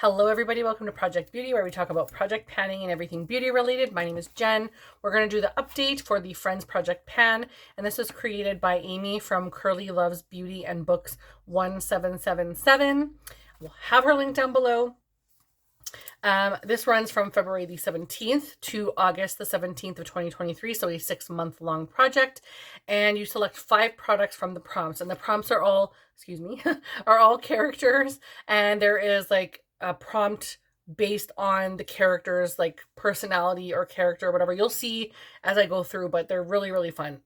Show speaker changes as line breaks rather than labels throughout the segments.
Hello everybody, welcome to Project Beauty, where we talk about project panning and everything beauty related. My name is Jen. We're going to do the update for the Friends Project Pan, and this was created by Amy from Curly Loves Beauty and Books 1777. We'll have her link down below. This runs from February the 17th to August the 17th of 2023, so a 6-month long project. And you select 5 products from the prompts, and the prompts are all, are all characters, and there is like a prompt based on the character's like personality or character or whatever. You'll see as I go through, but they're really, really fun.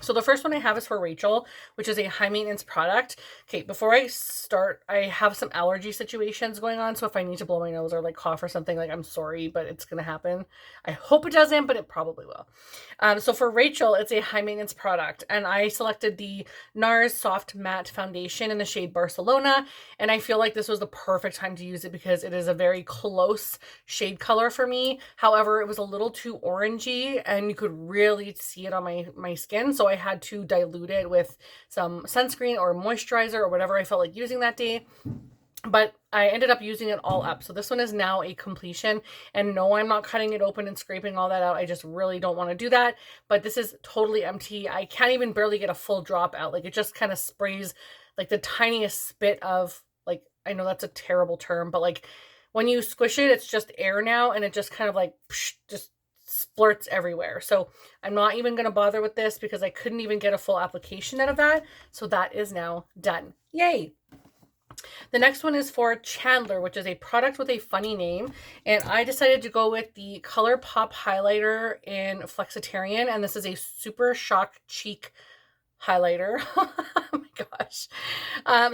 So the first one I have is for Rachel, which is a high maintenance product. Okay, before I start, I have some allergy situations going on. So if I need to blow my nose or like cough or something, like I'm sorry, but it's going to happen. I hope it doesn't, but it probably will. So for Rachel, it's a high maintenance product. And I selected the NARS Soft Matte Foundation in the shade Barcelona. And I feel like this was the perfect time to use it because it is a very close shade color for me. However, it was a little too orangey and you could really see it on my skin. So I had to dilute it with some sunscreen or moisturizer or whatever I felt like using that day. But I ended up using it all up. So this one is now a completion. And no, I'm not cutting it open and scraping all that out. I just really don't want to do that. But this is totally empty. I can't even barely get a full drop out. Like it just kind of sprays like the tiniest spit of, like, I know that's a terrible term, but like when you squish it, it's just air now. And it just kind of like, just splurts everywhere. So I'm not even going to bother with this because I couldn't even get a full application out of that. So that is now done. Yay. The next one is for Chandler, which is a product with a funny name. And I decided to go with the ColourPop highlighter in Flexitarian. And this is a Super Shock Cheek highlighter. Oh my gosh.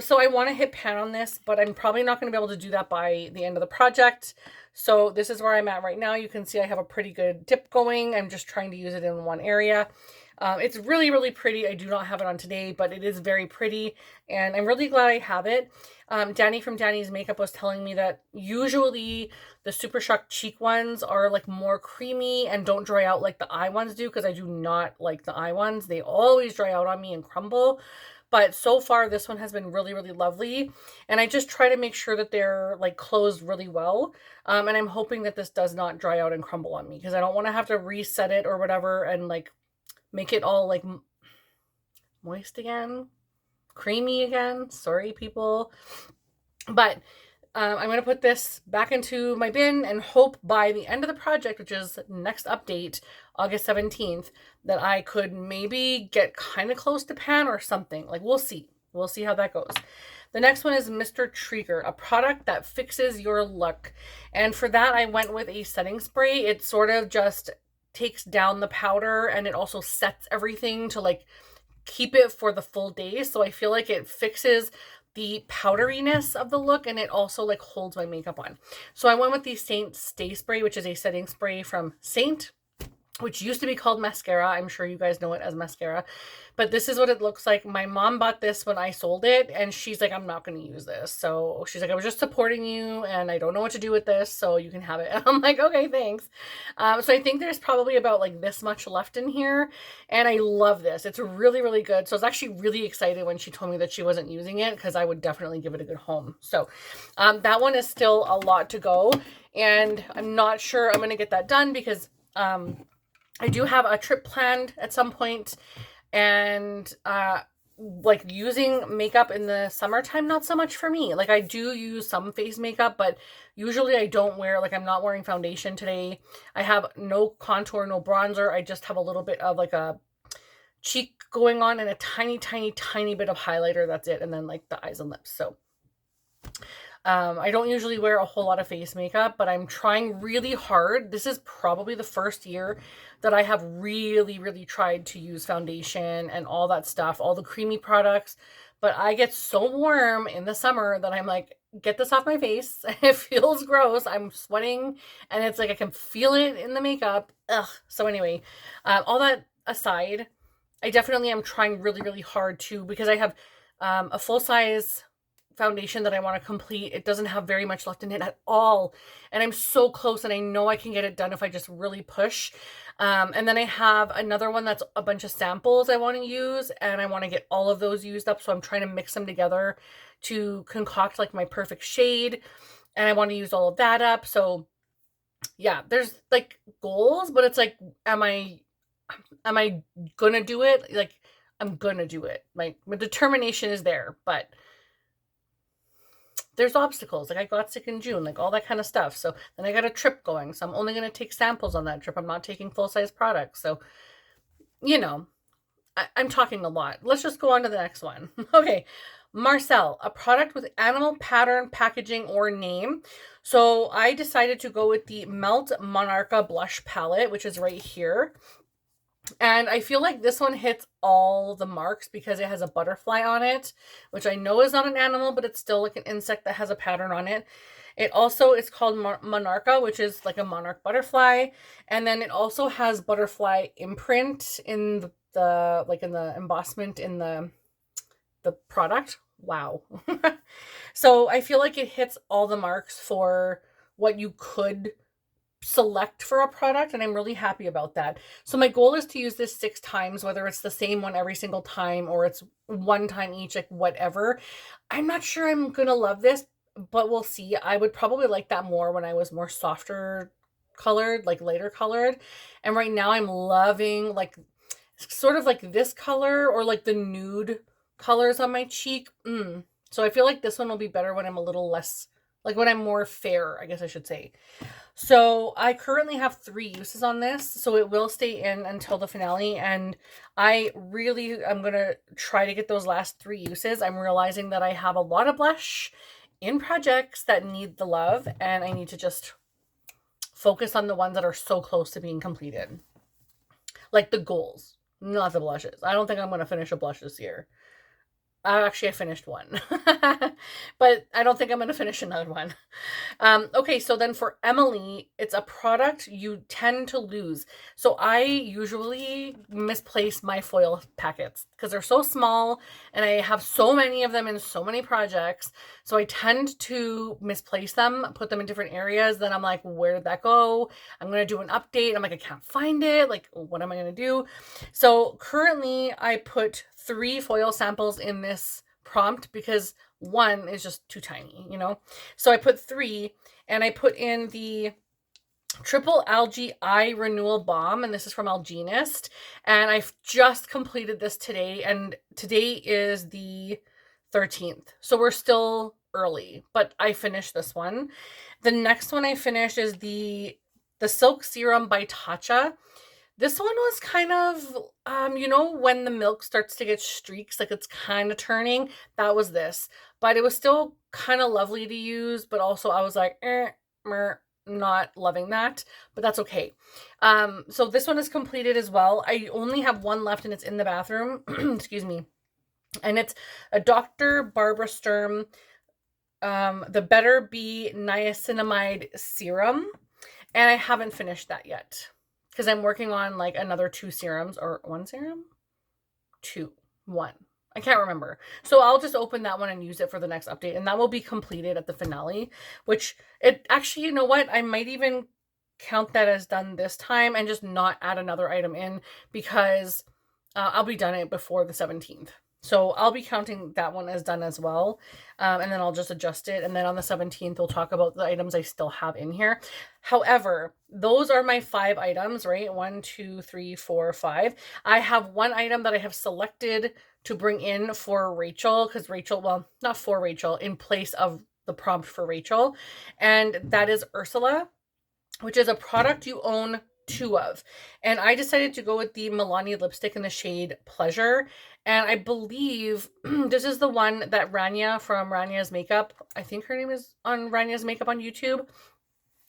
So I want to hit pan on this, but I'm probably not going to be able to do that by the end of the project. So this is where I'm at right now. You can see I have a pretty good dip going. I'm just trying to use it in one area. It's really, really pretty. I do not have it on today, but it is very pretty, and I'm really glad I have it. Danny from Danny's Makeup was telling me that usually the Super Shock Cheek ones are like more creamy and don't dry out like the eye ones do, because I do not like the eye ones. They always dry out on me and crumble. But so far, this one has been really, really lovely. And I just try to make sure that they're like closed really well. And I'm hoping that this does not dry out and crumble on me, because I don't want to have to reset it or whatever and like make it all like moist again, creamy again. Sorry, people. But I'm going to put this back into my bin and hope by the end of the project, which is next update, August 17th, that I could maybe get kind of close to pan or something. Like, we'll see. We'll see how that goes. The next one is Mr. Trigger, a product that fixes your look. And for that, I went with a setting spray. It sort of just takes down the powder, and it also sets everything to like keep it for the full day. So I feel like it fixes the powderiness of the look, and it also like holds my makeup on. So I went with the Saint Stay Spray, which is a setting spray from Saint, which used to be called mascara. I'm sure you guys know it as mascara, but this is what it looks like. My mom bought this when I sold it, and she's like, I'm not going to use this. So she's like, I was just supporting you, and I don't know what to do with this, so you can have it. And I'm like, okay, thanks. So I think there's probably about like this much left in here, and I love this. It's really, really good. So I was actually really excited when she told me that she wasn't using it, because I would definitely give it a good home. So that one is still a lot to go, and I'm not sure I'm going to get that done because I do have a trip planned at some point, and like using makeup in the summertime, not so much for me. Like I do use some face makeup, but usually I don't wear, like I'm not wearing foundation today. I have no contour, no bronzer. I just have a little bit of like a cheek going on and a tiny, tiny, tiny bit of highlighter. That's it. And then like the eyes and lips. So I don't usually wear a whole lot of face makeup, but I'm trying really hard. This is probably the first year that I have really, really tried to use foundation and all that stuff, all the creamy products. But I get so warm in the summer that I'm like, get this off my face. It feels gross. I'm sweating, and it's like I can feel it in the makeup. Ugh. So anyway, all that aside, I definitely am trying really, really hard to, because I have a full-size foundation that I want to complete. It doesn't have very much left in it at all, and I'm so close, and I know I can get it done if I just really push. And then I have another one that's a bunch of samples I want to use, and I want to get all of those used up, so I'm trying to mix them together to concoct like my perfect shade, and I want to use all of that up. So yeah, there's like goals, but it's like, am I gonna do it? Like, I'm gonna do it. My determination is there, but there's obstacles. Like, I got sick in June, like all that kind of stuff. So then I got a trip going. So I'm only gonna take samples on that trip. I'm not taking full-size products. So, you know, I'm talking a lot. Let's just go on to the next one. Okay. Marcel, a product with animal pattern, packaging, or name. So I decided to go with the Melt Monarcha Blush Palette, which is right here. And I feel like this one hits all the marks because it has a butterfly on it, which I know is not an animal, but it's still like an insect that has a pattern on it. It also is called Monarcha, which is like a monarch butterfly. And then it also has butterfly imprint in the like in the embossment in the product. Wow. So I feel like it hits all the marks for what you could select for a product, and I'm really happy about that. So my goal is to use this 6 times, whether it's the same one every single time or it's one time each, like whatever. I'm not sure I'm gonna love this, but we'll see. I would probably like that more when I was more softer colored, like lighter colored. And right now I'm loving like sort of like this color or like the nude colors on my cheek. So I feel like this one will be better when I'm a little less, like when I'm more fair, I guess I should say. So I currently have 3 uses on this, so it will stay in until the finale, and I really am going to try to get those last 3 uses. I'm realizing that I have a lot of blush in projects that need the love, and I need to just focus on the ones that are so close to being completed. Like the goals, not the blushes. I don't think I'm going to finish a blush this year. Actually, I finished one, but I don't think I'm going to finish another one. Okay, so then for Emily, it's a product you tend to lose. So I usually misplace my foil packets because they're so small and I have so many of them in so many projects. So I tend to misplace them, put them in different areas. Then I'm like, where did that go? I'm going to do an update. I'm like, I can't find it. Like, what am I going to do? So currently I put 3 foil samples in this prompt because 1 is just too tiny, you know? So I put 3, and I put in the Triple Algae Eye Renewal Balm, and this is from Algenist, and I've just completed this today, and today is the 13th, so we're still early, but I finished this one. The next one I finished is the Silk Serum by Tatcha. This one was kind of, you know, when the milk starts to get streaks, like it's kind of turning, that was this. But it was still kind of lovely to use, but also I was like, not loving that, but that's okay. So this one is completed as well. I only have 1 left and it's in the bathroom. Excuse me. And it's a Dr. Barbara Sturm, the Better Be Niacinamide Serum. And I haven't finished that yet, because I'm working on like another 2 serums, or 1 serum? 1. I can't remember. So I'll just open that one and use it for the next update, and that will be completed at the finale, which it actually, you know what? I might even count that as done this time and just not add another item in, because I'll be done it before the 17th. So I'll be counting that one as done as well. And then I'll just adjust it. And then on the 17th, we'll talk about the items I still have in here. However, those are my 5 items, right? 1, 2, 3, 4, 5. I have 1 item that I have selected to bring in for Rachel, because Rachel, well, not for Rachel, in place of the prompt for Rachel. And that is Ursula, which is a product you own 2 of. And I decided to go with the Milani lipstick in the shade Pleasure. And I believe this is the one that Rania from Rania's Makeup, I think her name is on Rania's Makeup on YouTube.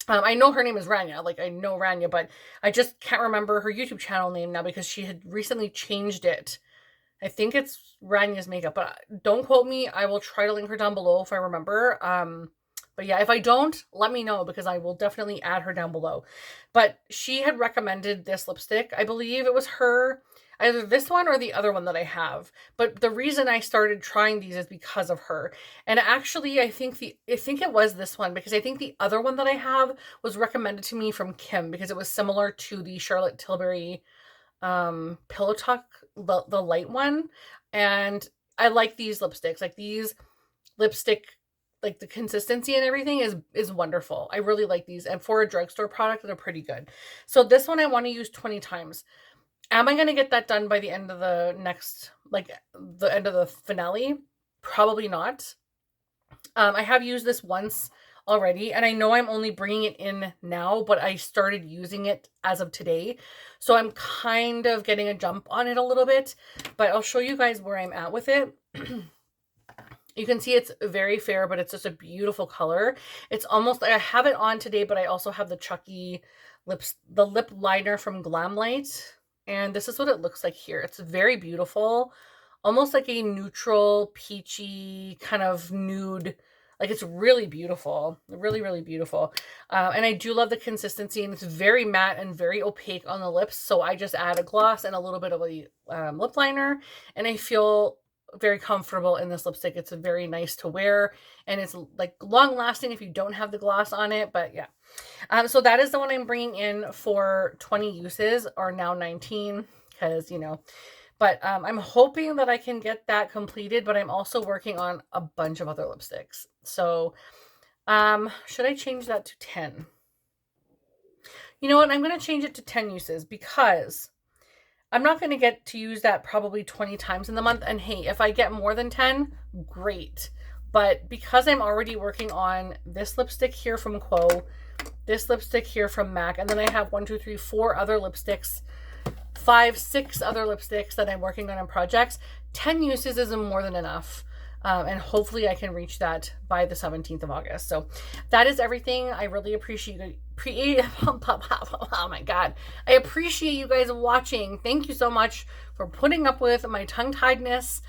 I know her name is Rania, like I know Rania, but I just can't remember her YouTube channel name now because she had recently changed it. I think it's Rania's Makeup, but don't quote me. I will try to link her down below if I remember. But yeah, if I don't, let me know, because I will definitely add her down below. But she had recommended this lipstick. I believe it was her, either this one or the other one that I have. But the reason I started trying these is because of her. And actually, I think it was this one, because I think the other one that I have was recommended to me from Kim, because it was similar to the Charlotte Tilbury Pillow Talk, the light one. And I like these lipsticks. Like, these lipstick, like the consistency and everything is wonderful. I really like these, and for a drugstore product, they're pretty good. So this one I want to use 20 times. Am I going to get that done by the end of the next, like the end of the finale? Probably not. I have used this once already, and I know I'm only bringing it in now, but I started using it as of today. So I'm kind of getting a jump on it a little bit, but I'll show you guys where I'm at with it. You can see it's very fair, but it's just a beautiful color. It's almost like I have it on today, but I also have the Chucky lips, the lip liner from Glamlite. And this is what it looks like here. It's very beautiful, almost like a neutral, peachy kind of nude. Like, it's really beautiful, really, really beautiful. And I do love the consistency, and it's very matte and very opaque on the lips. So I just add a gloss and a little bit of a lip liner, and I feel very comfortable in this lipstick. It's very nice to wear, and it's like long lasting if you don't have the gloss on it. But yeah, so that is the one I'm bringing in for 20 uses, or now 19, because, you know, but I'm hoping that I can get that completed, but I'm also working on a bunch of other lipsticks. So should I change that to 10? You know what? I'm going to change it to 10 uses, because I'm not going to get to use that probably 20 times in the month. And hey, if I get more than 10, great. But because I'm already working on this lipstick here from Quo, this lipstick here from MAC, and then I have 1, 2, 3, 4 other lipsticks, 5, 6 other lipsticks that I'm working on in projects, 10 uses is more than enough. And hopefully I can reach that by the 17th of August. So that is everything. I really appreciate oh my God. I appreciate you guys watching. Thank you so much for putting up with my tongue-tiedness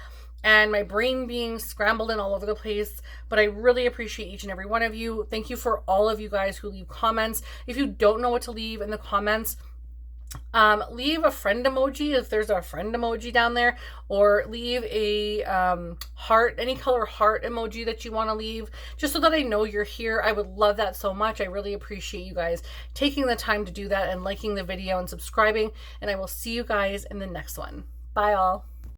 and my brain being scrambled and all over the place. But I really appreciate each and every one of you. Thank you for all of you guys who leave comments. If you don't know what to leave in the comments, leave a friend emoji if there's a friend emoji down there, or leave a heart, any color heart emoji that you want to leave, just so that I know you're here. I would love that so much. I really appreciate you guys taking the time to do that and liking the video and subscribing, and I will see you guys in the next one. Bye all.